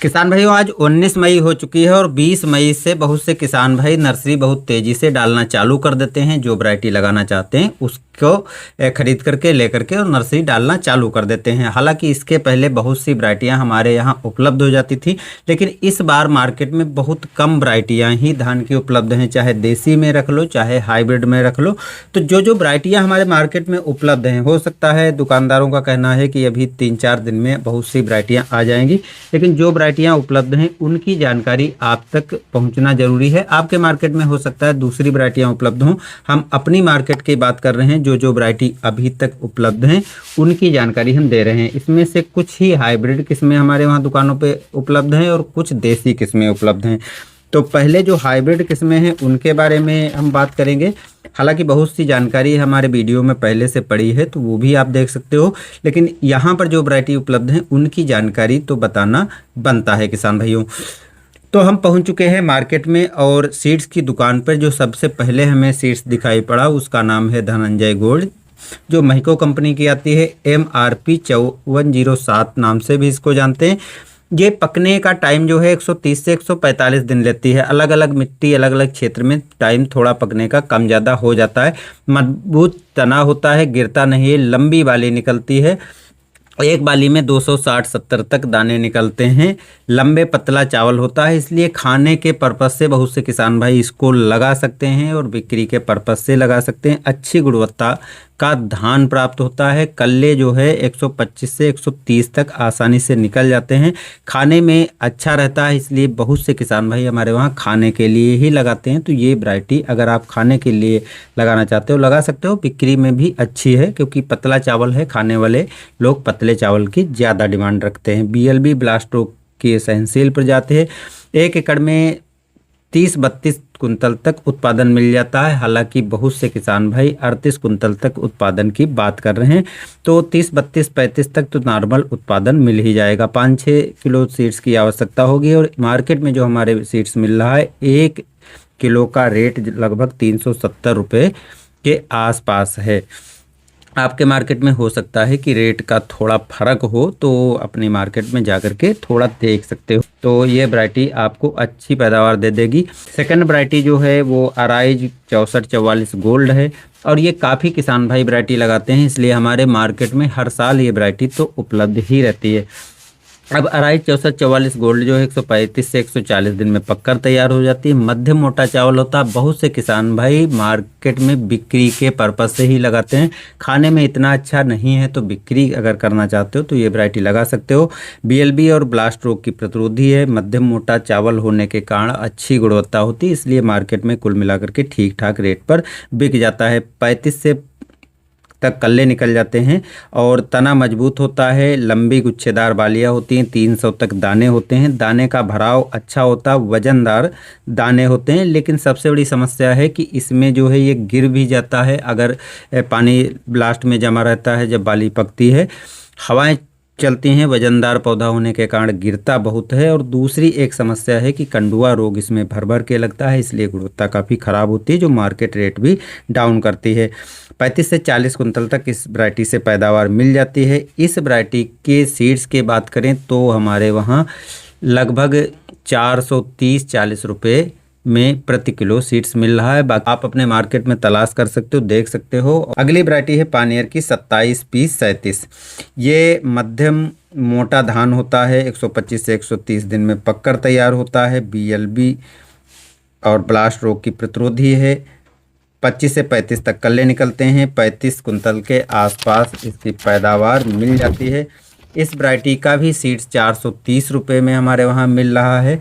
किसान भाइयों, आज 19 मई हो चुकी है और 20 मई से बहुत से किसान भाई नर्सरी बहुत तेज़ी से डालना चालू कर देते हैं। जो वैरायटी लगाना चाहते हैं उसको खरीद करके लेकर के और नर्सरी डालना चालू कर देते हैं। हालांकि इसके पहले बहुत सी वैरायटियां हमारे यहाँ उपलब्ध हो जाती थी, लेकिन इस बार मार्केट में बहुत कम वैरायटियाँ ही धान की उपलब्ध हैं। चाहे देसी में रख लो, चाहे हाइब्रिड में रख लो, तो जो वैरायटियाँ हमारे मार्केट में उपलब्ध हैं, हो सकता है दुकानदारों का कहना है कि अभी 3-4 दिन में बहुत सी वैरायटियाँ आ जाएंगी, लेकिन जो वैरायटियाँ उपलब्ध हैं उनकी जानकारी आप तक पहुंचना जरूरी है। आपके मार्केट में हो सकता है दूसरी वैरायटियाँ उपलब्ध हों, हम अपनी मार्केट की बात कर रहे हैं। जो वैरायटी अभी तक उपलब्ध हैं उनकी जानकारी हम दे रहे हैं। इसमें से कुछ ही हाइब्रिड किस्में हमारे वहाँ दुकानों पे उपलब्ध हैं और कुछ देसी किस्में उपलब्ध हैं। तो पहले जो हाइब्रिड किस्में हैं उनके बारे में हम बात करेंगे। हालांकि बहुत सी जानकारी हमारे वीडियो में पहले से पड़ी है, तो वो भी आप देख सकते हो, लेकिन यहाँ पर जो वैरायटी उपलब्ध हैं उनकी जानकारी तो बताना बनता है किसान भाइयों। तो हम पहुँच चुके हैं मार्केट में और सीड्स की दुकान पर जो सबसे पहले हमें सीड्स दिखाई पड़ा उसका नाम है धनंजय गोल्ड, जो महिको कंपनी की आती है। MRP 5407 नाम से भी इसको जानते हैं। ये पकने का टाइम जो है 130 से 145 दिन लेती है। अलग अलग मिट्टी, अलग अलग क्षेत्र में टाइम थोड़ा पकने का कम ज़्यादा हो जाता है। मजबूत तना होता है, गिरता नहीं है, लंबी बाली निकलती है। एक बाली में 260-70 तक दाने निकलते हैं। लंबे पतला चावल होता है, इसलिए खाने के पर्पज़ से बहुत से किसान भाई इसको लगा सकते हैं और बिक्री के पर्पज़ से लगा सकते हैं। अच्छी गुणवत्ता का धान प्राप्त होता है। कल्ले जो है 125 से 130 तक आसानी से निकल जाते हैं। खाने में अच्छा रहता है, इसलिए बहुत से किसान भाई हमारे वहाँ खाने के लिए ही लगाते हैं। तो ये वैरायटी अगर आप खाने के लिए लगाना चाहते हो लगा सकते हो। बिक्री में भी अच्छी है क्योंकि पतला चावल है, खाने वाले लोग पतले चावल की ज़्यादा डिमांड रखते हैं। BLB ब्लास्ट रोग की सहनशील प्रजाति है। 1 एकड़ में 30-32 कुंतल तक उत्पादन मिल जाता है। हालांकि बहुत से किसान भाई 38 कुंतल तक उत्पादन की बात कर रहे हैं, तो 30-32-35 तक तो नॉर्मल उत्पादन मिल ही जाएगा। 5-6 किलो सीड्स की आवश्यकता होगी और मार्केट में जो हमारे सीड्स मिल रहा है 1 किलो का रेट लगभग 370 रुपये के आसपास है। आपके मार्केट में हो सकता है कि रेट का थोड़ा फर्क हो, तो अपनी मार्केट में जाकर के थोड़ा देख सकते हो। तो ये वैरायटी आपको अच्छी पैदावार दे देगी। सेकंड वैरायटी जो है वो अराइज 6444 गोल्ड है और ये काफ़ी किसान भाई वैरायटी लगाते हैं, इसलिए हमारे मार्केट में हर साल ये वैरायटी तो उपलब्ध ही रहती है। अब अराइज 6444 गोल्ड जो है 135 से 140 दिन में पककर तैयार हो जाती है। मध्यम मोटा चावल होता है। बहुत से किसान भाई मार्केट में बिक्री के पर्पज से ही लगाते हैं। खाने में इतना अच्छा नहीं है, तो बिक्री अगर करना चाहते हो तो ये वैरायटी लगा सकते हो। BLB और ब्लास्ट रोग की प्रतिरोधी है। मध्यम मोटा चावल होने के कारण अच्छी गुणवत्ता होती है, इसलिए मार्केट में कुल मिलाकर के ठीक ठाक रेट पर बिक जाता है। 35 से तक कल्ले निकल जाते हैं और तना मजबूत होता है। लंबी गुच्छेदार बालियाँ होती हैं। 300 तक दाने होते हैं। दाने का भराव अच्छा होता है, वजनदार दाने होते हैं। लेकिन सबसे बड़ी समस्या है कि इसमें जो है ये गिर भी जाता है अगर पानी ब्लास्ट में जमा रहता है। जब बाली पकती है, हवाएं चलती हैं, वजनदार पौधा होने के कारण गिरता बहुत है। और दूसरी एक समस्या है कि कंडुआ रोग इसमें भर भर के लगता है, इसलिए गुणवत्ता काफ़ी ख़राब होती है, जो मार्केट रेट भी डाउन करती है। 35 से 40 कुंतल तक इस वैरायटी से पैदावार मिल जाती है। इस वैरायटी के सीड्स की बात करें तो हमारे वहाँ लगभग 430-40 रुपये में प्रति किलो सीड्स मिल रहा है। बाकी आप अपने मार्केट में तलाश कर सकते हो, देख सकते हो। अगली वैरायटी है पानियर की 27P37। ये मध्यम मोटा धान होता है। 125 से 130 दिन में पककर तैयार होता है। BLB और ब्लास्ट रोग की प्रतिरोधी है। 25 से 35 तक कल्ले निकलते हैं। 35 कुंतल के आसपास इसकी पैदावार मिल जाती है। इस वैरायटी का भी सीड्स 430 रुपये में हमारे वहाँ मिल रहा है।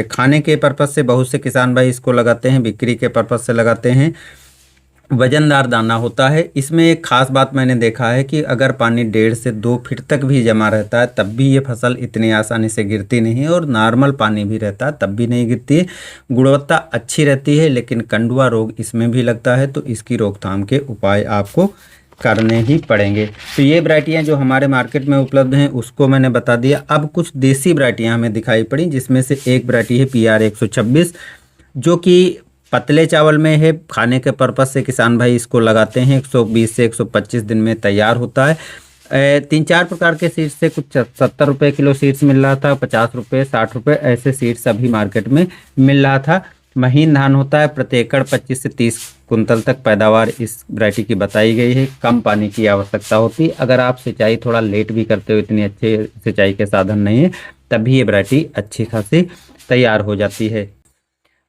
खाने के पर्पज़ से बहुत से किसान भाई इसको लगाते हैं, बिक्री के पर्पज़ से लगाते हैं। वजनदार दाना होता है। इसमें एक ख़ास बात मैंने देखा है कि अगर पानी 1.5 से 2 फीट तक भी जमा रहता है तब भी ये फसल इतनी आसानी से गिरती नहीं है, और नॉर्मल पानी भी रहता है तब भी नहीं गिरती है। गुणवत्ता अच्छी रहती है, लेकिन कंडुआ रोग इसमें भी लगता है, तो इसकी रोकथाम के उपाय आपको करने ही पड़ेंगे। तो ये वैरायटियाँ जो हमारे मार्केट में उपलब्ध हैं उसको मैंने बता दिया। अब कुछ देसी वैरायटियाँ हमें दिखाई पड़ी, जिसमें से एक वैरायटी है PR 126, जो कि पतले चावल में है। खाने के पर्पज़ से किसान भाई इसको लगाते हैं। 120 से 125 दिन में तैयार होता है। तीन चार प्रकार के सीड्स से कुछ 70 रुपये किलो सीड्स मिल रहा था, 50 रुपये, 60 रुपये, ऐसे सीड्स अभी मार्केट में मिल रहा था। महीन धान होता है, प्रति एकड़ 25 से 30 कुंतल तक पैदावार इस वैरायटी की बताई गई है। कम पानी की आवश्यकता होती, अगर आप सिंचाई थोड़ा लेट भी करते हो, इतनी अच्छे सिंचाई के साधन नहीं है, तभी ये वैरायटी अच्छी खासी तैयार हो जाती है।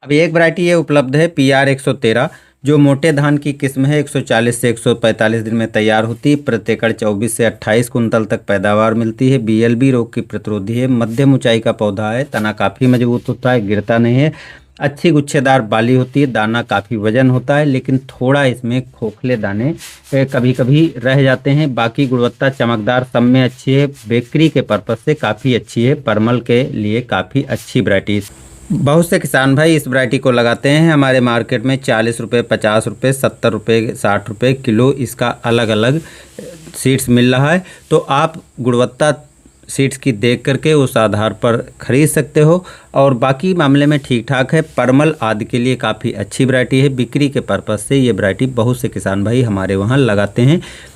अभी एक वैरायटी ये उपलब्ध है PR 113, जो मोटे धान की किस्म है। 140 से 145 दिन में तैयार होती है, प्रति एकड़ 24 से 28 कुंतल तक पैदावार मिलती है। BLB रोग की प्रतिरोधी है, मध्यम ऊंचाई का पौधा है, तना काफ़ी मजबूत होता है, गिरता नहीं है, अच्छी गुच्छेदार बाली होती है, दाना काफ़ी वजन होता है, लेकिन थोड़ा इसमें खोखले दाने कभी कभी रह जाते हैं। बाकी गुणवत्ता चमकदार सब में अच्छी है, बेकरी के पर्पज़ से काफ़ी अच्छी है, परमल के लिए काफ़ी अच्छी वैरायटी। बहुत से किसान भाई इस वैरायटी को लगाते हैं। हमारे मार्केट में 40 रुपये, 50 रुपये, 70 रुपये, 60 रुपये किलो इसका अलग अलग सीड्स मिल रहा है। तो आप गुणवत्ता सीड्स की देख करके उस आधार पर ख़रीद सकते हो, और बाकी मामले में ठीक ठाक है। परमल आदि के लिए काफ़ी अच्छी वैरायटी है, बिक्री के पर्पज़ से ये वैरायटी बहुत से किसान भाई हमारे वहाँ लगाते हैं।